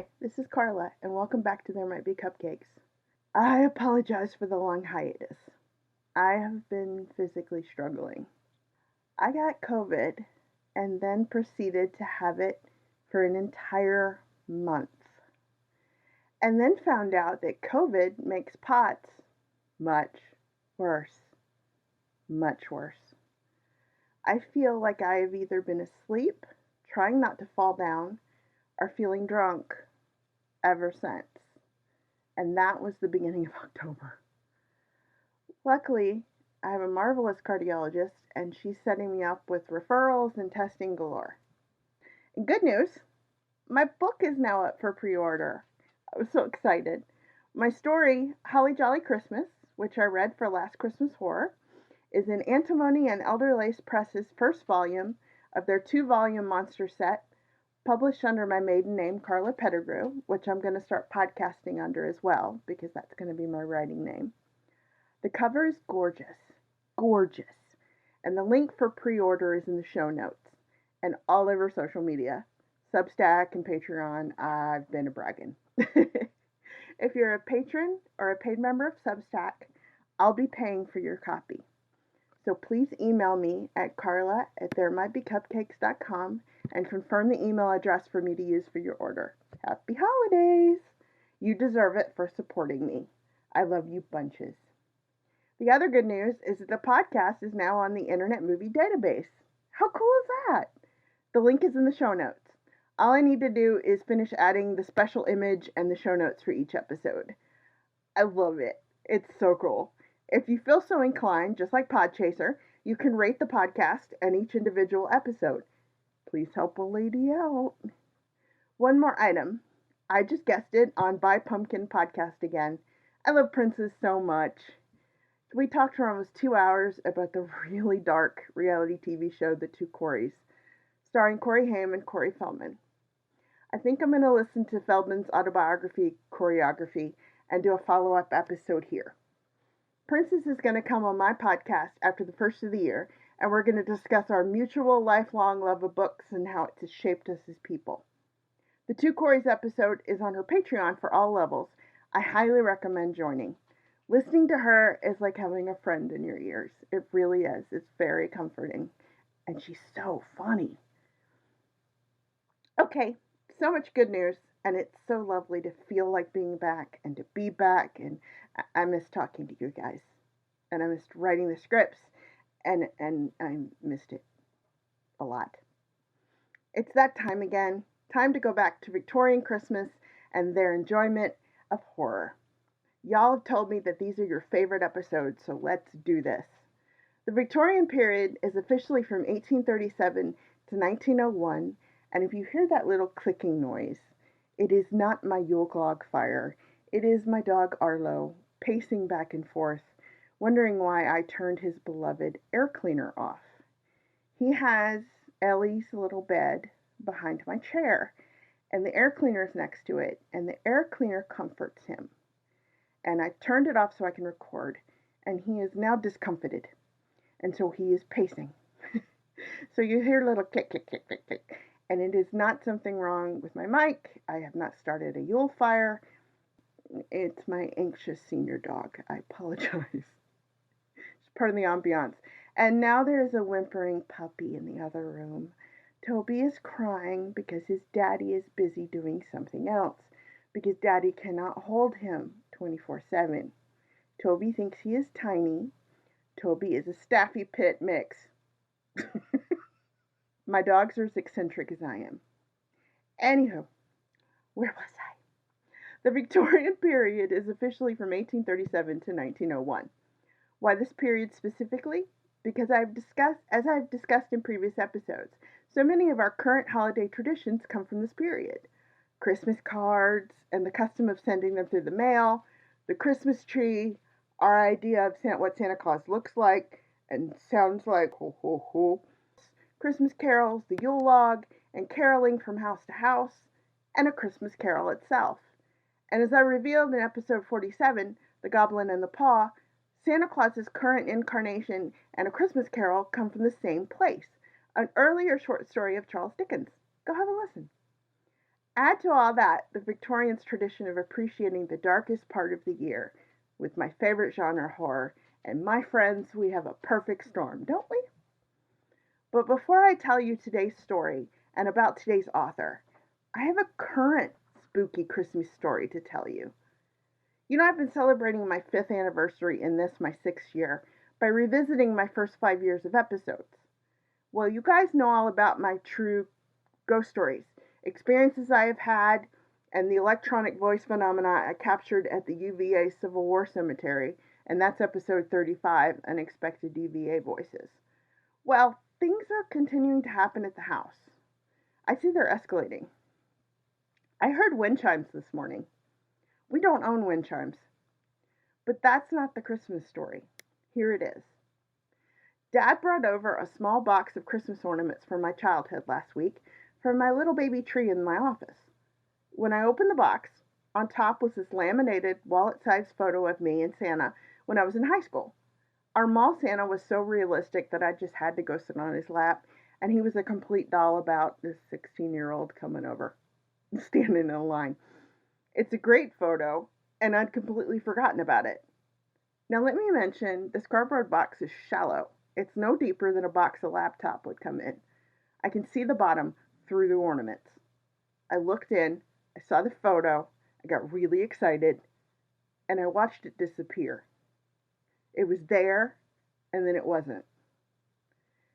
Hi, this is Carla, and welcome back to There Might Be Cupcakes. I apologize for the long hiatus. I have been physically struggling. I got COVID and then proceeded to have it for an entire month. And then found out that COVID makes POTS much worse. Much worse. I feel like I have either been asleep, trying not to fall down, or feeling drunk ever since. And that was the beginning of October. Luckily, I have a marvelous cardiologist, and she's setting me up with referrals and testing galore. And good news, my book is now up for pre-order. I was so excited. My story, Holly Jolly Christmas, which I read for Last Christmas Horror, is in Antimony and Elder Lace Press's first volume of their 2-volume monster set, published under my maiden name, Carla Pettigrew, which I'm going to start podcasting under as well, because that's going to be my writing name. The cover is gorgeous, gorgeous, and the link for pre-order is in the show notes, and all over social media, Substack and Patreon. I've been a bragging. If you're a patron or a paid member of Substack, I'll be paying for your copy. So please email me at carla@theremightbecupcakes.com and confirm the email address for me to use for your order. Happy holidays! You deserve it for supporting me. I love you bunches. The other good news is that the podcast is now on the Internet Movie Database. How cool is that? The link is in the show notes. All I need to do is finish adding the special image and the show notes for each episode. I love it. It's so cool. If you feel so inclined, just like Podchaser, you can rate the podcast and each individual episode. Please help a lady out. One more item. I just guessed it on Buy Pumpkin podcast again. I love Princes so much. We talked for almost 2 hours about the really dark reality TV show The Two Coreys, starring Corey Haim and Corey Feldman. I think I'm going to listen to Feldman's autobiography, Choreography, and do a follow-up episode here. Princess is going to come on my podcast after the first of the year, and we're going to discuss our mutual lifelong love of books and how it has shaped us as people. The Two Coreys episode is on her Patreon for all levels. I highly recommend joining. Listening to her is like having a friend in your ears. It really is. It's very comforting. And she's so funny. Okay, so much good news, and it's so lovely to feel like being back and to be back, and I miss talking to you guys, and I missed writing the scripts, and I missed it a lot. It's that time again, time to go back to Victorian Christmas and their enjoyment of horror. Y'all have told me that these are your favorite episodes, so let's do this. The Victorian period is officially from 1837 to 1901, and if you hear that little clicking noise, it is not my Yule log fire. It is my dog Arlo, pacing back and forth, wondering why I turned his beloved air cleaner off. He has Ellie's little bed behind my chair, and the air cleaner is next to it, and the air cleaner comforts him. And I turned it off so I can record, and he is now discomfited, and so he is pacing. So you hear a little click, click, click, click, click. And it is not something wrong with my mic. I have not started a Yule fire. It's my anxious senior dog. I apologize. It's part of the ambiance. And now there is a whimpering puppy in the other room. Toby is crying because his daddy is busy doing something else, because daddy cannot hold him 24/7. Toby thinks he is tiny. Toby is a Staffy Pit mix. My dogs are as eccentric as I am. Anywho, where was I? The Victorian period is officially from 1837 to 1901. Why this period specifically? Because as I've discussed in previous episodes, so many of our current holiday traditions come from this period. Christmas cards and the custom of sending them through the mail, the Christmas tree, our idea of what Santa Claus looks like and sounds like, ho, ho, ho. Christmas carols, the Yule log, and caroling from house to house, and A Christmas Carol itself. And as I revealed in episode 47, The Goblin and the Paw, Santa Claus's current incarnation and A Christmas Carol come from the same place, an earlier short story of Charles Dickens. Go have a listen. Add to all that the Victorians' tradition of appreciating the darkest part of the year with my favorite genre, horror, and my friends, we have a perfect storm, don't we? But before I tell you today's story and about today's author, I have a current spooky Christmas story to tell you. You know, I've been celebrating my 5th anniversary in this, my 6th year, by revisiting my first 5 years of episodes. Well, you guys know all about my true ghost stories, experiences I have had, and the electronic voice phenomena I captured at the UVA Civil War Cemetery, and that's episode 35, Unexpected UVA Voices. Well, things are continuing to happen at the house. I see they're escalating. I heard wind chimes this morning. We don't own wind chimes. But that's not the Christmas story. Here it is. Dad brought over a small box of Christmas ornaments from my childhood last week for my little baby tree in my office. When I opened the box, on top was this laminated, wallet-sized photo of me and Santa when I was in high school. Our mall Santa was so realistic that I just had to go sit on his lap, and he was a complete doll about this 16-year-old coming over, standing in a line. It's a great photo, and I'd completely forgotten about it. Now let me mention, this cardboard box is shallow. It's no deeper than a box a laptop would come in. I can see the bottom through the ornaments. I looked in, I saw the photo, I got really excited, and I watched it disappear. It was there, and then it wasn't.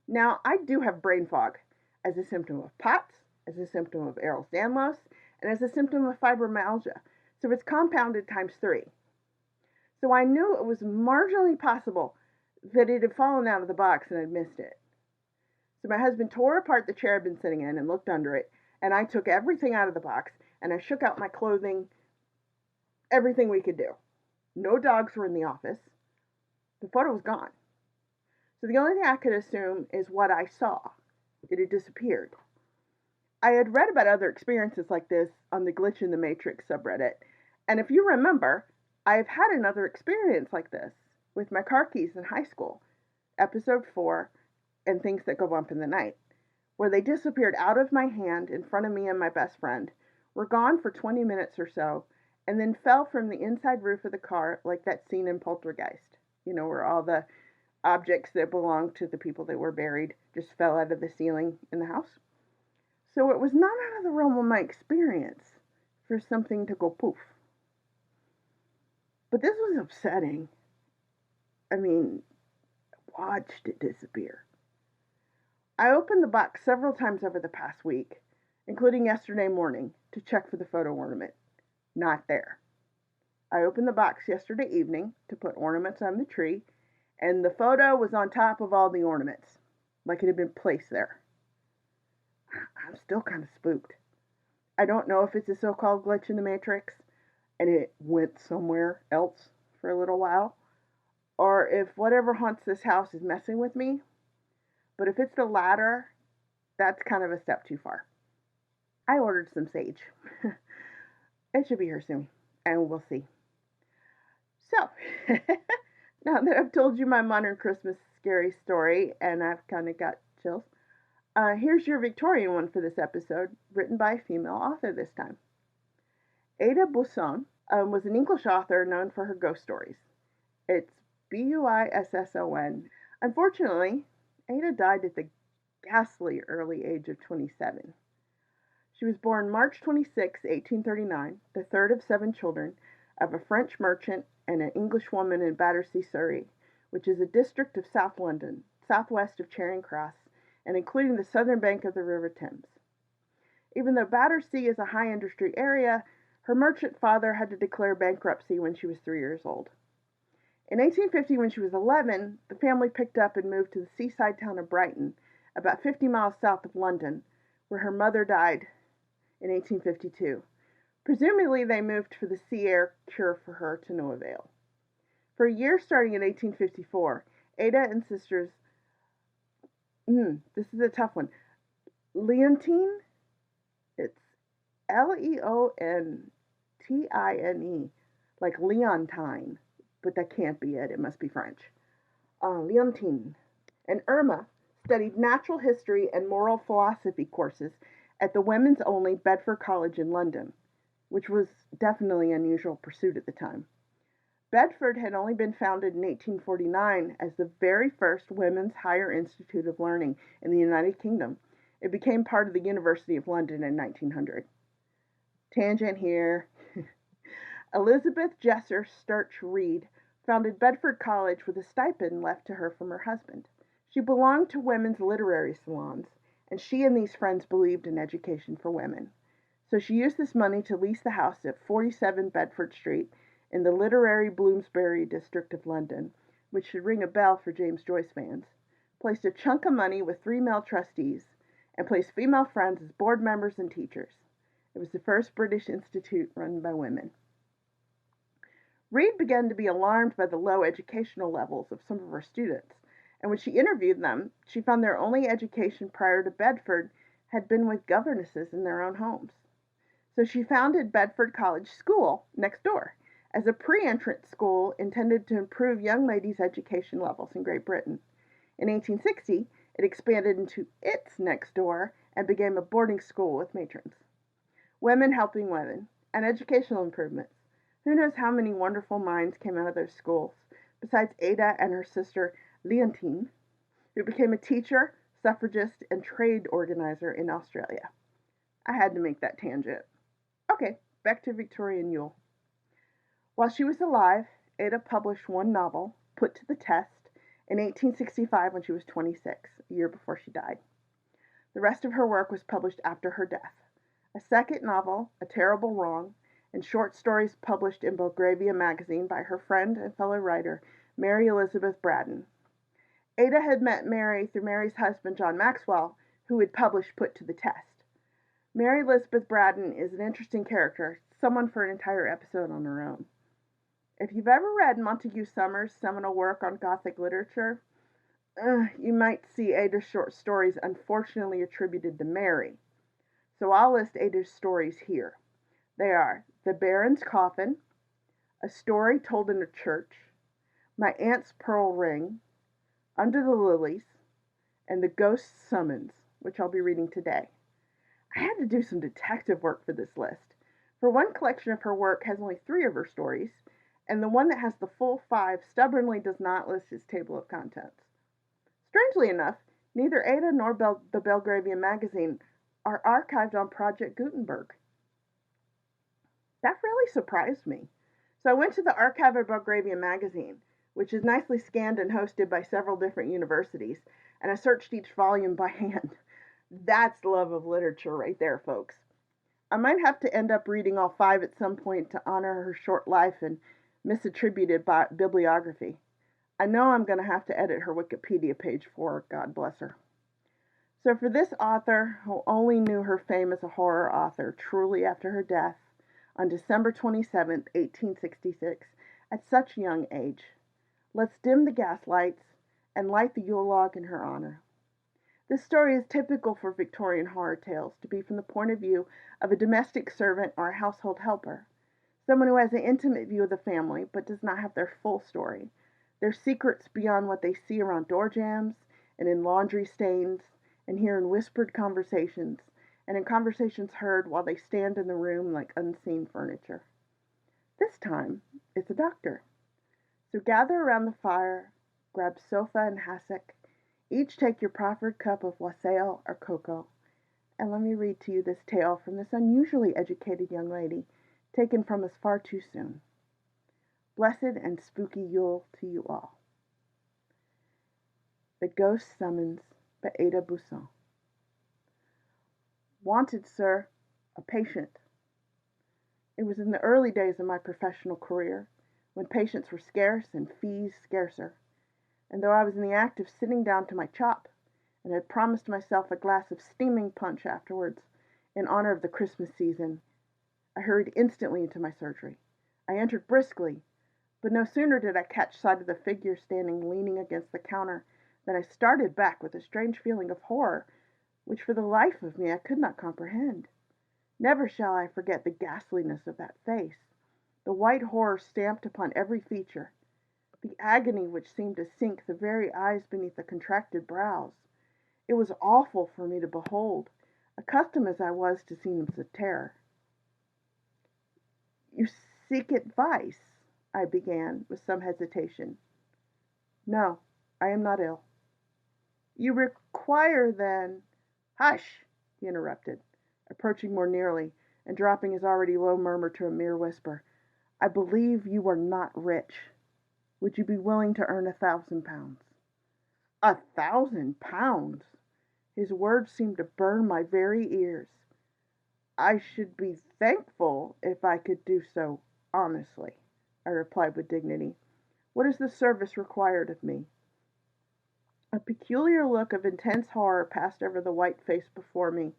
Now, I do have brain fog as a symptom of POTS, as a symptom of Ehlers-Danlos, and as a symptom of fibromyalgia, so it's compounded times 3. So I knew it was marginally possible that it had fallen out of the box and I'd missed it. So my husband tore apart the chair I'd been sitting in and looked under it, and I took everything out of the box, and I shook out my clothing, everything we could do. No dogs were in the office. The photo was gone. So the only thing I could assume is what I saw. It had disappeared. I had read about other experiences like this on the Glitch in the Matrix subreddit, and if you remember, I have had another experience like this with my car keys in high school, episode 4, and Things That Go Bump in the Night, where they disappeared out of my hand in front of me and my best friend, were gone for 20 minutes or so, and then fell from the inside roof of the car like that scene in Poltergeist, you know, where all the objects that belonged to the people that were buried just fell out of the ceiling in the house. So it was not out of the realm of my experience for something to go poof. But this was upsetting. I mean, watched it disappear. I opened the box several times over the past week, including yesterday morning, to check for the photo ornament. Not there. I opened the box yesterday evening to put ornaments on the tree, and the photo was on top of all the ornaments, like it had been placed there. I'm still kind of spooked. I don't know if it's a so-called glitch in the Matrix, and it went somewhere else for a little while, or if whatever haunts this house is messing with me. But if it's the latter, that's kind of a step too far. I ordered some sage. It should be here soon, and we'll see. So, now that I've told you my modern Christmas scary story, and I've kind of got chills, here's your Victorian one for this episode, written by a female author this time. Ada Busson was an English author known for her ghost stories. It's Buisson. Unfortunately, Ada died at the ghastly early age of 27. She was born March 26, 1839, the third of 7 children of a French merchant and an English woman in Battersea, Surrey, which is a district of South London, southwest of Charing Cross, and including the southern bank of the River Thames. Even though Battersea is a high industry area, her merchant father had to declare bankruptcy when she was 3 years old. In 1850, when she was 11, the family picked up and moved to the seaside town of Brighton, about 50 miles south of London, where her mother died in 1852. Presumably, they moved for the sea air cure for her to no avail. For a year starting in 1854, Ada and sisters, this is a tough one, Leontine, it's Leontine, like Leontine, but that can't be it must be French. Leontine and Irma studied natural history and moral philosophy courses at the women's-only Bedford College in London, which was definitely an unusual pursuit at the time. Bedford had only been founded in 1849 as the very first women's higher institute of learning in the United Kingdom. It became part of the University of London in 1900. Tangent here. Elizabeth Jesser Sturch Reed founded Bedford College with a stipend left to her from her husband. She belonged to women's literary salons, and she and these friends believed in education for women. So she used this money to lease the house at 47 Bedford Street in the literary Bloomsbury district of London, which should ring a bell for James Joyce fans, placed a chunk of money with 3 male trustees, and placed female friends as board members and teachers. It was the first British institute run by women. Reed began to be alarmed by the low educational levels of some of her students, and when she interviewed them, she found their only education prior to Bedford had been with governesses in their own homes. So she founded Bedford College School next door as a pre-entrance school intended to improve young ladies' education levels in Great Britain. In 1860, it expanded into its next door and became a boarding school with matrons. Women helping women, and educational improvements. Who knows how many wonderful minds came out of those schools, besides Ada and her sister Leontine, who became a teacher, suffragist, and trade organizer in Australia. I had to make that tangent. Okay, back to Victorian Yule. While she was alive, Ada published one novel, Put to the Test, in 1865 when she was 26, a year before she died. The rest of her work was published after her death. A second novel, A Terrible Wrong, and short stories published in Belgravia magazine by her friend and fellow writer, Mary Elizabeth Braddon. Ada had met Mary through Mary's husband, John Maxwell, who had published Put to the Test. Mary Elizabeth Braddon is an interesting character, someone for an entire episode on her own. If you've ever read Montague Summers' seminal work on Gothic literature, you might see Ada's short stories unfortunately attributed to Mary. So I'll list Ada's stories here. They are The Baron's Coffin, A Story Told in a Church, My Aunt's Pearl Ring, Under the Lilies, and The Ghost's Summons, which I'll be reading today. I had to do some detective work for this list, for one collection of her work has only 3 of her stories, and the one that has the full 5 stubbornly does not list its table of contents. Strangely enough, neither Ada nor the Belgravia magazine are archived on Project Gutenberg. That really surprised me. So I went to the archive of Belgravia magazine, which is nicely scanned and hosted by several different universities, and I searched each volume by hand. That's love of literature right there, folks. I might have to end up reading all 5 at some point to honor her short life and misattributed bibliography. I know I'm going to have to edit her Wikipedia page for her, God bless her. So for this author, who only knew her fame as a horror author truly after her death, on December 27, 1866, at such a young age, let's dim the gas lights and light the Yule log in her honor. This story is typical for Victorian horror tales to be from the point of view of a domestic servant or a household helper, someone who has an intimate view of the family but does not have their full story, their secrets beyond what they see around door jambs and in laundry stains and hear in whispered conversations and in conversations heard while they stand in the room like unseen furniture. This time, it's a doctor. So gather around the fire, grab sofa and hassock, each take your proffered cup of wassail or cocoa, and let me read to you this tale from this unusually educated young lady, taken from us far too soon. Blessed and spooky Yule to you all. The Ghost Summons by Ada Busson. Wanted, sir, a patient. It was in the early days of my professional career, when patients were scarce and fees scarcer, and though I was in the act of sitting down to my chop, and had promised myself a glass of steaming punch afterwards, in honor of the Christmas season, I hurried instantly into my surgery. I entered briskly, but no sooner did I catch sight of the figure standing leaning against the counter than I started back with a strange feeling of horror, which for the life of me I could not comprehend. Never shall I forget the ghastliness of that face, the white horror stamped upon every feature, the agony which seemed to sink the very eyes beneath the contracted brows. It was awful for me to behold. accustomed as I was to scenes of terror. "You seek advice," I began, with some hesitation. "No, I am not ill." "You require, then—" "Hush!" he interrupted, approaching more nearly, and dropping his already low murmur to a mere whisper. "I believe you are not rich. Would you be willing to earn £1,000?" £1,000! His words seemed to burn my very ears. "I should be thankful if I could do so honestly," I replied with dignity. "What is the service required of me?" A peculiar look of intense horror passed over the white face before me,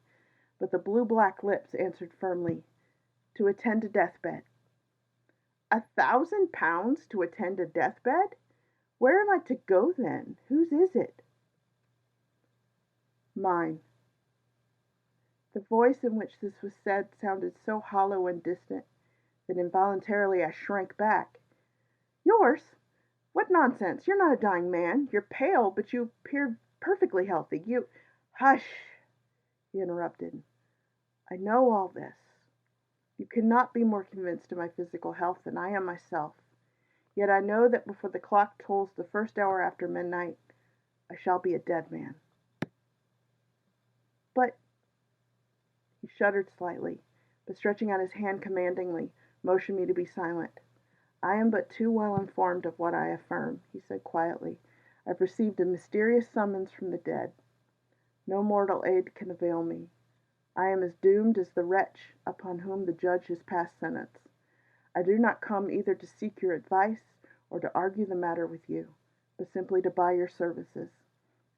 but the blue-black lips answered firmly, "To attend a deathbed." £1,000 to attend a deathbed? Where am I to go then? Whose is it? Mine. The voice in which this was said sounded so hollow and distant that involuntarily I shrank back. "Yours? What nonsense! You're not a dying man. You're pale, but you appear perfectly healthy. You—" "Hush!" he interrupted. "I know all this. You cannot be more convinced of my physical health than I am myself. Yet I know that before the clock tolls the first hour after midnight, I shall be a dead man." "But—" He shuddered slightly, but stretching out his hand commandingly, motioned me to be silent. "I am but too well informed of what I affirm," he said quietly. "I've received a mysterious summons from the dead. No mortal aid can avail me. I am as doomed as the wretch upon whom the judge has passed sentence. I do not come either to seek your advice or to argue the matter with you, but simply to buy your services.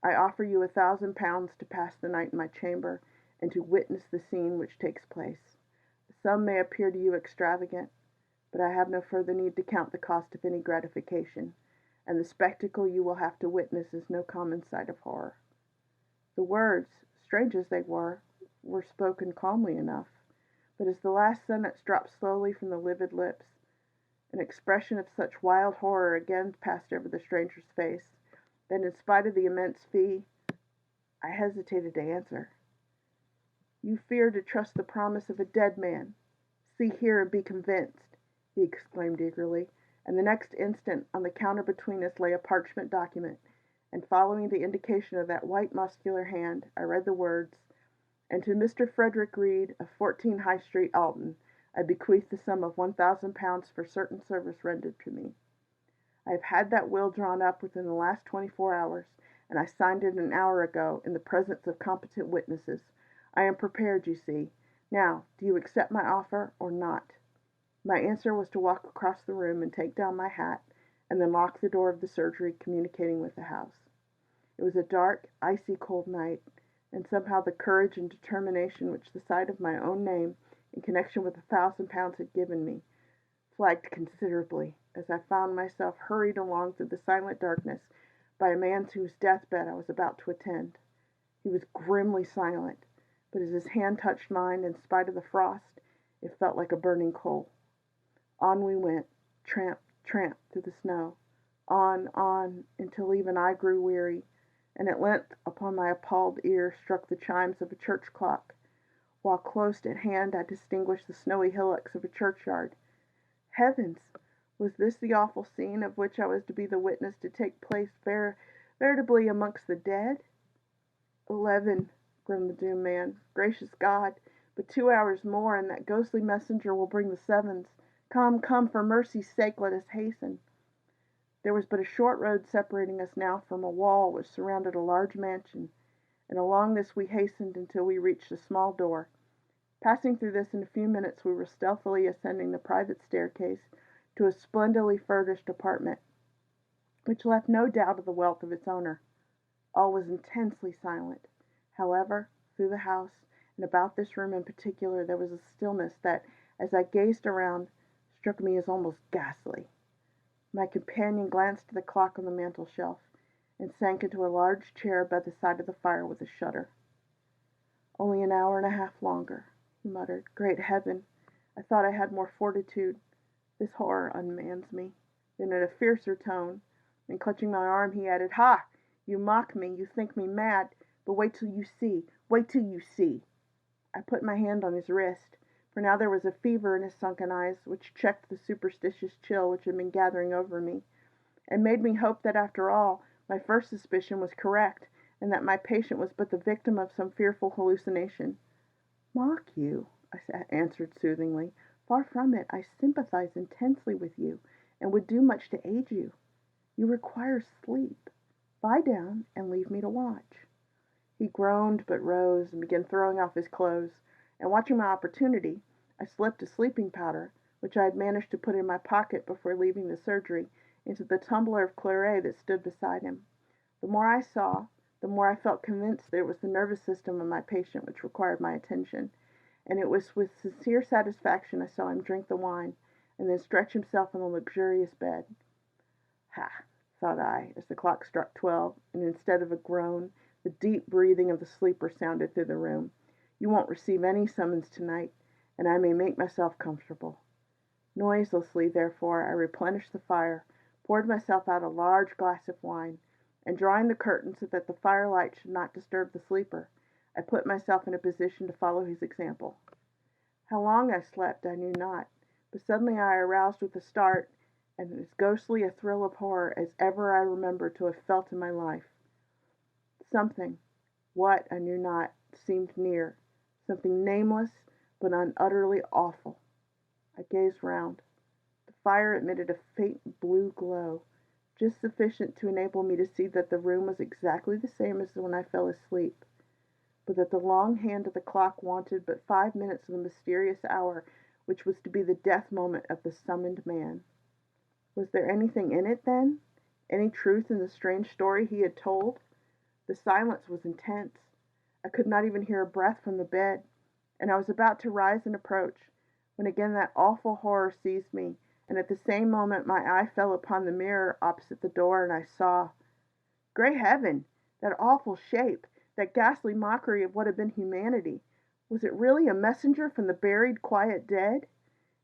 I offer you £1,000 to pass the night in my chamber and to witness the scene which takes place. The sum may appear to you extravagant, but I have no further need to count the cost of any gratification, and the spectacle you will have to witness is no common sight of horror." The words, strange as they were spoken calmly enough, but as the last sentence dropped slowly from the livid lips, an expression of such wild horror again passed over the stranger's face, that in spite of the immense fee, I hesitated to answer. "You fear to trust the promise of a dead man. See here and be convinced," he exclaimed eagerly, and the next instant on the counter between us lay a parchment document, and following the indication of that white muscular hand, I read the words, "And to Mr. Frederick Reed, of 14 High Street, Alton, I bequeath the sum of £1,000 for certain service rendered to me. I have had that will drawn up within the last 24 hours, and I signed it an hour ago in the presence of competent witnesses. I am prepared, you see. Now, do you accept my offer or not?" My answer was to walk across the room and take down my hat, and then lock the door of the surgery communicating with the house. It was a dark, icy cold night, and somehow the courage and determination which the sight of my own name, in connection with £1,000, had given me, flagged considerably, as I found myself hurried along through the silent darkness by a man to whose deathbed I was about to attend. He was grimly silent, but as his hand touched mine, in spite of the frost, it felt like a burning coal. On we went, tramp, tramp, through the snow, on, until even I grew weary, and at length upon my appalled ear struck the chimes of a church clock, while close at hand I distinguished the snowy hillocks of a churchyard. Heavens! Was this the awful scene of which I was to be the witness to take place veritably amongst the dead? 11, groaned the doomed man. Gracious God! But 2 hours more, and that ghostly messenger will bring the sevens. Come, for mercy's sake, let us hasten. There was but a short road separating us now from a wall which surrounded a large mansion, and along this we hastened until we reached a small door. Passing through this in a few minutes, we were stealthily ascending the private staircase to a splendidly furnished apartment, which left no doubt of the wealth of its owner. All was intensely silent. However, through the house, and about this room in particular, there was a stillness that, as I gazed around, struck me as almost ghastly. My companion glanced at the clock on the mantel-shelf, and sank into a large chair by the side of the fire with a shudder. "Only an hour and a half longer," he muttered. "Great Heaven! I thought I had more fortitude. This horror unmans me." Then in a fiercer tone, and clutching my arm, he added, "Ha! You mock me, you think me mad, but wait till you see, wait till you see." I put my hand on his wrist, for now there was a fever in his sunken eyes which checked the superstitious chill which had been gathering over me, and made me hope that after all my first suspicion was correct, and that my patient was but the victim of some fearful hallucination. "Mock you," I answered soothingly. "Far from it. I sympathize intensely with you, and would do much to aid you. You require sleep. Lie down and leave me to watch." He groaned but rose and began throwing off his clothes, and watching my opportunity, I slipped a sleeping powder, which I had managed to put in my pocket before leaving the surgery, into the tumbler of claret that stood beside him. The more I saw, the more I felt convinced that it was the nervous system of my patient which required my attention, and it was with sincere satisfaction I saw him drink the wine, and then stretch himself on the luxurious bed. "Ha!" thought I, as the clock struck 12, and instead of a groan, the deep breathing of the sleeper sounded through the room. "You won't receive any summons tonight, and I may make myself comfortable." Noiselessly, therefore, I replenished the fire, poured myself out a large glass of wine, and drawing the curtain so that the firelight should not disturb the sleeper, I put myself in a position to follow his example. How long I slept I knew not, but suddenly I aroused with a start, and as ghostly a thrill of horror as ever I remember to have felt in my life. Something, what I knew not, seemed near, something nameless but unutterably awful. I gazed round. The fire emitted a faint blue glow, just sufficient to enable me to see that the room was exactly the same as when I fell asleep, but that the long hand of the clock wanted but 5 minutes of the mysterious hour which was to be the death moment of the summoned man. Was there anything in it, then? Any truth in the strange story he had told? The silence was intense. I could not even hear a breath from the bed, and I was about to rise and approach, when again that awful horror seized me, and at the same moment my eye fell upon the mirror opposite the door, and I saw— Great Heaven! That awful shape, that ghastly mockery of what had been humanity. Was it really a messenger from the buried, quiet dead?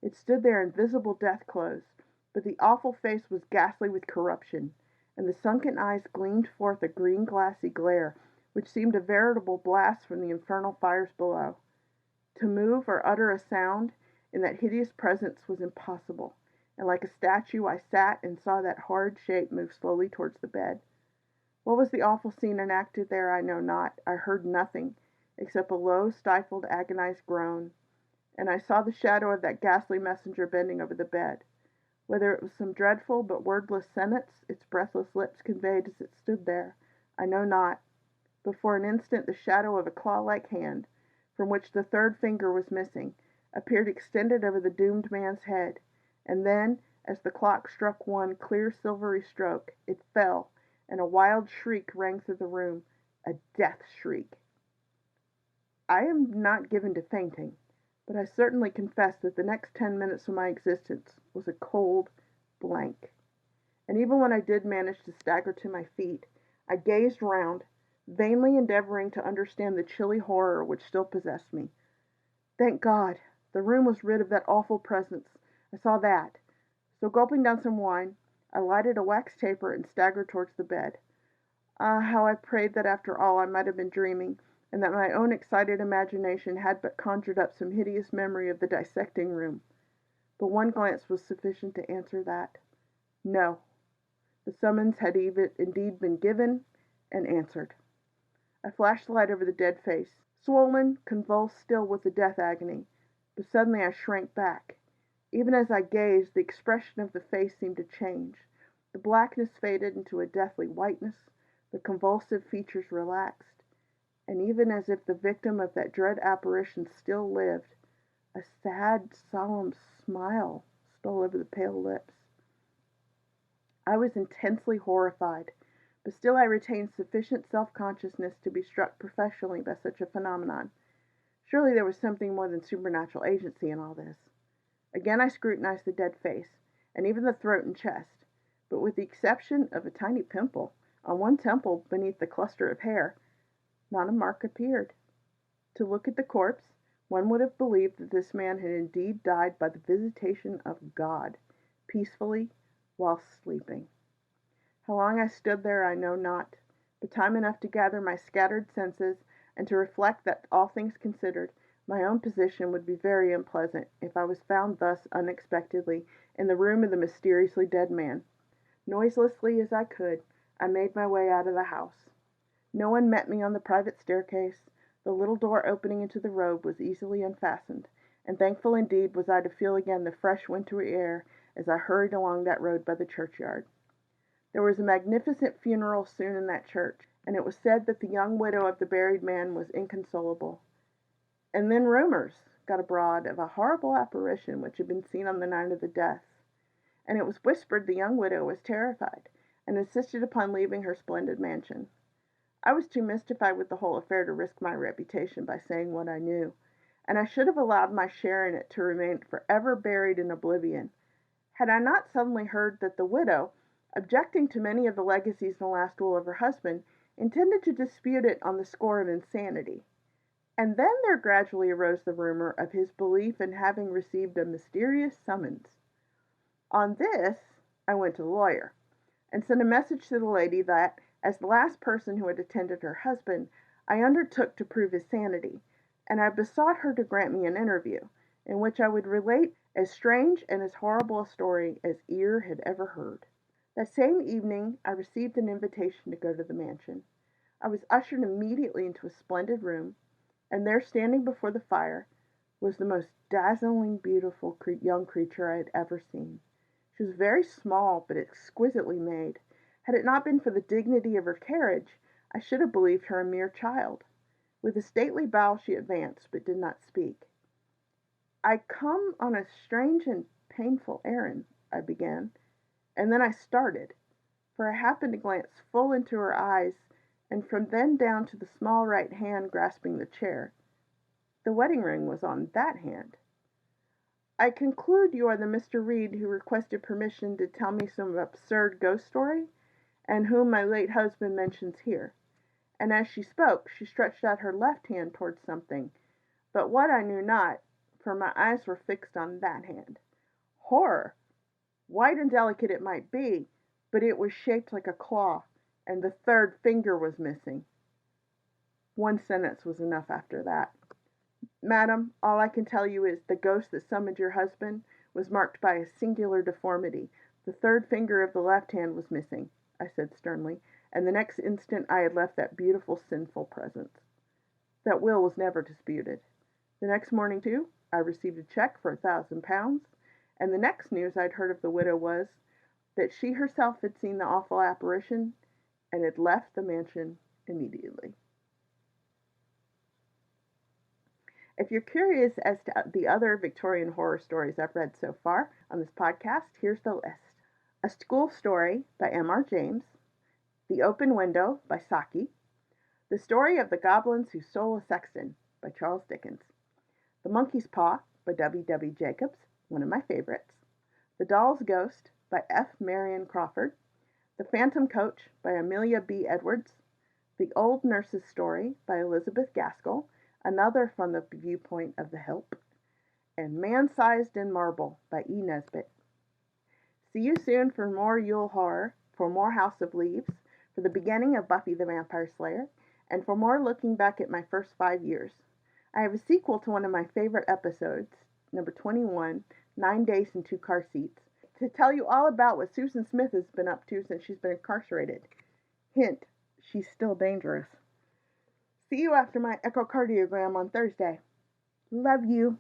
It stood there in visible death clothes, but the awful face was ghastly with corruption, and the sunken eyes gleamed forth a green glassy glare, which seemed a veritable blast from the infernal fires below. To move or utter a sound in that hideous presence was impossible, and like a statue I sat and saw that horrid shape move slowly towards the bed. What was the awful scene enacted there I know not. I heard nothing, except a low, stifled, agonized groan, and I saw the shadow of that ghastly messenger bending over the bed. Whether it was some dreadful but wordless sentence its breathless lips conveyed as it stood there, I know not, but for an instant the shadow of a claw-like hand, from which the third finger was missing, appeared extended over the doomed man's head, and then, as the clock struck one clear silvery stroke, it fell, and a wild shriek rang through the room, a death shriek. I am not given to fainting, but I certainly confess that the next 10 minutes of my existence was a cold blank. And even when I did manage to stagger to my feet, I gazed round, vainly endeavoring to understand the chilly horror which still possessed me. Thank God! The room was rid of that awful presence. I saw that. So gulping down some wine, I lighted a wax taper and staggered towards the bed. Ah, how I prayed that after all I might have been dreaming, and that my own excited imagination had but conjured up some hideous memory of the dissecting room. But one glance was sufficient to answer that. No. The summons had indeed been given and answered. I flashed the light over the dead face, swollen, convulsed still with the death agony, but suddenly I shrank back. Even as I gazed, the expression of the face seemed to change. The blackness faded into a deathly whiteness, the convulsive features relaxed, and even as if the victim of that dread apparition still lived, a sad, solemn smile stole over the pale lips. I was intensely horrified, but still I retained sufficient self-consciousness to be struck professionally by such a phenomenon. Surely there was something more than supernatural agency in all this. Again I scrutinized the dead face, and even the throat and chest, but with the exception of a tiny pimple on one temple beneath the cluster of hair, not a mark appeared. To look at the corpse, one would have believed that this man had indeed died by the visitation of God, peacefully, while sleeping. How long I stood there I know not, but time enough to gather my scattered senses, and to reflect that, all things considered, My own position would be very unpleasant if I was found thus unexpectedly in the room of the mysteriously dead man. Noiselessly as I could, I made my way out of the house. No one met me on the private staircase. The little door opening into the road was easily unfastened, and thankful indeed was I to feel again the fresh wintry air as I hurried along that road by the churchyard. There was a magnificent funeral soon in that church, and it was said that the young widow of the buried man was inconsolable. And then rumors got abroad of a horrible apparition which had been seen on the night of the death, and it was whispered the young widow was terrified, and insisted upon leaving her splendid mansion. I was too mystified with the whole affair to risk my reputation by saying what I knew, and I should have allowed my share in it to remain forever buried in oblivion, had I not suddenly heard that the widow, objecting to many of the legacies in the last will of her husband, intended to dispute it on the score of insanity. And then there gradually arose the rumor of his belief in having received a mysterious summons. On this, I went to the lawyer, and sent a message to the lady that, as the last person who had attended her husband, I undertook to prove his sanity, and I besought her to grant me an interview, in which I would relate as strange and as horrible a story as ear had ever heard. That same evening I received an invitation to go to the mansion. I was ushered immediately into a splendid room, and there, standing before the fire, was the most dazzling beautiful young creature I had ever seen. She was very small, but exquisitely made. Had it not been for the dignity of her carriage, I should have believed her a mere child. With a stately bow she advanced, but did not speak. "I come on a strange and painful errand," I began, and then I started, for I happened to glance full into her eyes, and from then down to the small right hand grasping the chair. The wedding ring was on that hand. "I conclude you are the Mr. Reed who requested permission to tell me some absurd ghost story, and whom my late husband mentions here." And as she spoke, she stretched out her left hand towards something, but what I knew not, for my eyes were fixed on that hand. Horror! White and delicate it might be, but it was shaped like a claw, and the third finger was missing. One sentence was enough after that. "Madam, all I can tell you is, the ghost that summoned your husband was marked by a singular deformity. The third finger of the left hand was missing," I said sternly, and the next instant I had left that beautiful, sinful presence. That will was never disputed. The next morning, too, I received a cheque for £1,000, and the next news I'd heard of the widow was, that she herself had seen the awful apparition, and had left the mansion immediately. If you're curious as to the other Victorian horror stories I've read so far on this podcast, here's the list. A School Story by M.R. James, The Open Window by Saki, The Story of the Goblins Who Stole a Sexton by Charles Dickens, The Monkey's Paw by W.W. Jacobs, one of my favorites, The Doll's Ghost by F. Marion Crawford, The Phantom Coach by Amelia B. Edwards, The Old Nurse's Story by Elizabeth Gaskell, another from the viewpoint of the Help, and Man-Sized in Marble by E. Nesbit. See you soon for more Yule horror, for more House of Leaves, for the beginning of Buffy the Vampire Slayer, and for more looking back at my first 5 years. I have a sequel to one of my favorite episodes, number 21, 9 Days in 2 Car Seats, to tell you all about what Susan Smith has been up to since she's been incarcerated. Hint, she's still dangerous. See you after my echocardiogram on Thursday. Love you.